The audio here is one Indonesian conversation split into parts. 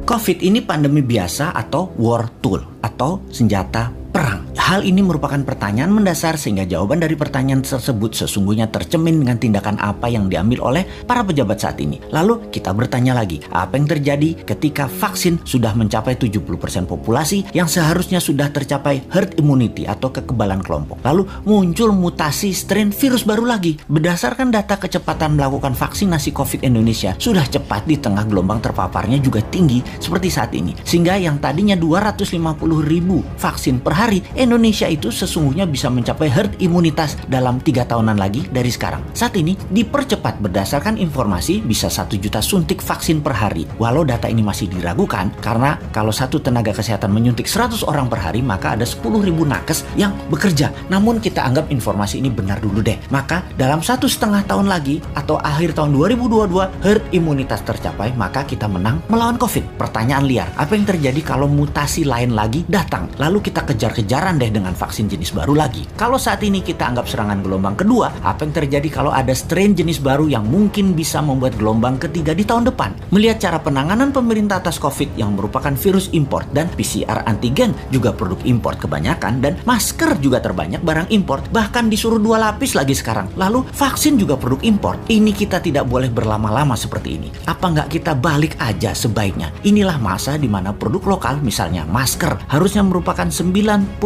COVID ini pandemi biasa atau war tool atau senjata perang? Hal ini merupakan pertanyaan mendasar sehingga jawaban dari pertanyaan tersebut sesungguhnya tercermin dengan tindakan apa yang diambil oleh para pejabat saat ini. Lalu kita bertanya lagi, apa yang terjadi ketika vaksin sudah mencapai 70% populasi yang seharusnya sudah tercapai herd immunity atau kekebalan kelompok. Lalu muncul mutasi strain virus baru lagi. Berdasarkan data kecepatan melakukan vaksinasi COVID Indonesia sudah cepat di tengah gelombang terpaparnya juga tinggi seperti saat ini. Sehingga yang tadinya 250.000 vaksin per hari, Indonesia itu sesungguhnya bisa mencapai herd imunitas dalam 3 tahunan lagi dari sekarang. Saat ini dipercepat berdasarkan informasi bisa 1 juta suntik vaksin per hari. Walau data ini masih diragukan karena kalau satu tenaga kesehatan menyuntik 100 orang per hari maka ada 10.000 nakes yang bekerja. Namun kita anggap informasi ini benar dulu deh. Maka dalam 1,5 tahun lagi atau akhir tahun 2022 herd imunitas tercapai maka kita menang melawan COVID. Pertanyaan liar, apa yang terjadi kalau mutasi lain lagi datang? Lalu kita kejar-kejaran deh dengan vaksin jenis baru lagi. Kalau saat ini kita anggap serangan gelombang kedua, apa yang terjadi kalau ada strain jenis baru yang mungkin bisa membuat gelombang ketiga di tahun depan? Melihat cara penanganan pemerintah atas COVID yang merupakan virus import dan PCR antigen juga produk import kebanyakan dan masker juga terbanyak barang import, bahkan disuruh 2 lapis lagi sekarang. Lalu vaksin juga produk import. Ini kita tidak boleh berlama-lama seperti ini. Apa nggak kita balik aja sebaiknya? Inilah masa di mana produk lokal, misalnya masker, harusnya merupakan 90%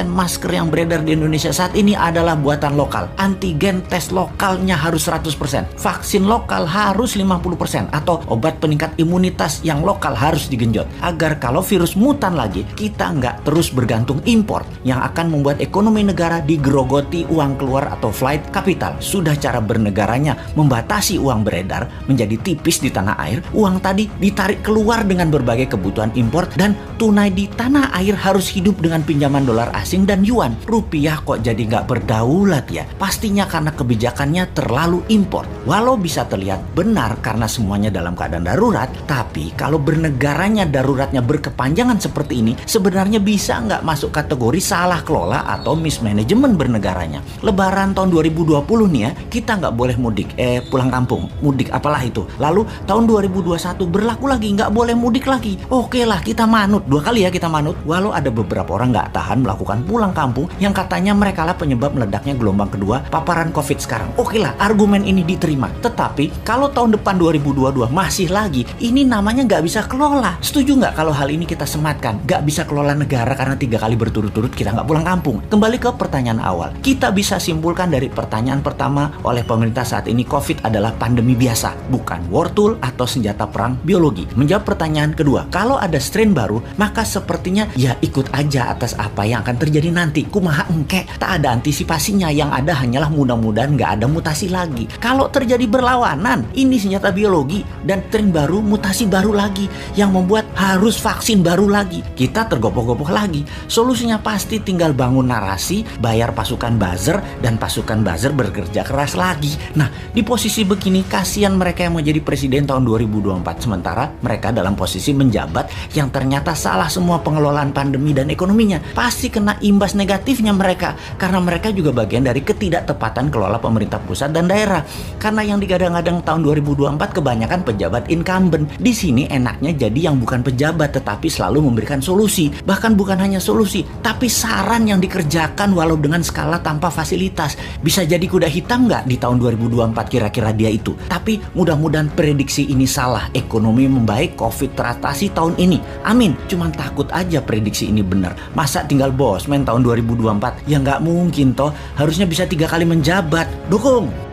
masker yang beredar di Indonesia saat ini adalah buatan lokal. Antigen tes lokalnya harus 100%. Vaksin lokal harus 50%. Atau obat peningkat imunitas yang lokal harus digenjot. Agar kalau virus mutan lagi, kita nggak terus bergantung impor yang akan membuat ekonomi negara digerogoti uang keluar atau flight capital. Sudah cara bernegaranya membatasi uang beredar menjadi tipis di tanah air, uang tadi ditarik keluar dengan berbagai kebutuhan impor dan tunai di tanah air harus hidup dengan pinjaman dolar asing dan yuan. Rupiah kok jadi nggak berdaulat ya? Pastinya karena kebijakannya terlalu impor. Walau bisa terlihat benar karena semuanya dalam keadaan darurat, tapi kalau bernegaranya daruratnya berkepanjangan seperti ini, sebenarnya bisa nggak masuk kategori salah kelola atau mismanagement bernegaranya. Lebaran tahun 2020 nih ya, kita nggak boleh mudik, pulang kampung, mudik apalah itu. Lalu tahun 2021 berlaku lagi, nggak boleh mudik lagi. Oke lah, kita manut, 2 kali ya kita manut. Walau ada beberapa orang nggak tahan melakukan pulang kampung yang katanya mereka lah penyebab meledaknya gelombang kedua paparan COVID sekarang. Oke lah, argumen ini diterima. Tetapi kalau tahun depan 2022 masih lagi, ini namanya nggak bisa kelola. Setuju nggak kalau hal ini kita sematkan? Nggak bisa kelola negara karena 3 kali berturut-turut kita nggak pulang kampung. Kembali ke pertanyaan awal. Kita bisa simpulkan dari pertanyaan pertama oleh pemerintah saat ini, COVID adalah pandemi biasa, bukan war tool atau senjata perang biologi. Menjawab pertanyaan kedua, kalau ada strain baru, maka sepertinya ya ikut aja atas apa yang akan terjadi nanti. Kumaha engke, tak ada antisipasinya, yang ada hanyalah mudah-mudahan nggak ada mutasi lagi. Kalau terjadi berlawanan, ini senjata biologi dan strain baru, mutasi baru lagi yang membuat harus vaksin baru lagi. Kita tergopoh-gopoh lagi. Solusinya pasti tinggal bangun narasi, bayar pasukan buzzer, dan pasukan buzzer bekerja keras lagi. Nah, di posisi begini kasihan mereka yang mau jadi presiden tahun 2024, sementara mereka dalam posisi menjabat yang ternyata salah semua pengelolaan pandemi dan ekonominya. Pasti kena imbas negatifnya mereka karena mereka juga bagian dari ketidaktepatan kelola pemerintah pusat dan daerah. Karena yang digadang-gadang tahun 2024 kebanyakan pejabat incumbent. Di sini enaknya jadi yang bukan pejabat tetapi selalu memberikan solusi. Bahkan bukan hanya solusi, tapi saran yang dikerjakan walau dengan skala tanpa fasilitas. Bisa jadi kuda hitam nggak di tahun 2024 kira-kira dia itu. Tapi mudah-mudahan prediksi ini salah. Ekonomi membaik, COVID teratasi tahun ini. Amin. Cuman takut aja prediksi ini benar. Masa tinggal bosman tahun 2024? Ya nggak mungkin toh. Harusnya bisa 3 kali menjabat. Dukung!